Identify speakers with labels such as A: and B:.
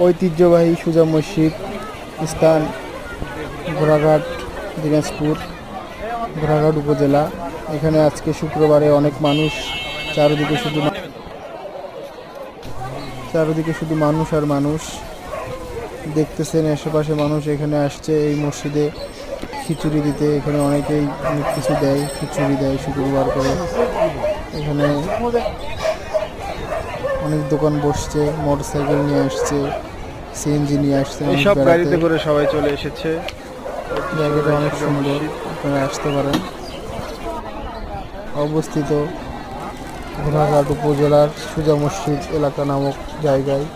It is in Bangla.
A: ঐতিহ্যবাহী সুজা মসজিদ স্থান ঘোড়াঘাট, দিনাজপুর, ঘোড়াঘাট উপজেলা। এখানে আজকে শুক্রবারে অনেক মানুষ, চারিদিকে শুধু মানুষ আর মানুষ দেখতেছেন। আশেপাশে মানুষ এখানে আসছে এই মসজিদে খিচুড়ি দিতে। এখানে অনেকেই অনেক কিছু দেয়, খিচুড়ি দেয় শুক্রবার করে। এখানে অনেক দোকান বসছে, মোটরসাইকেল নিয়ে আসছে, সিএনজি নিয়ে আসছে,
B: সব গাড়িতে করে সবাই চলে এসেছে।
A: জায়গাটা অনেক সুন্দর, আপনারা আসতে পারেন। অবস্থিত ঘোড়াঘাট উপজেলার সুজা মসজিদ এলাকা নামক জায়গায়।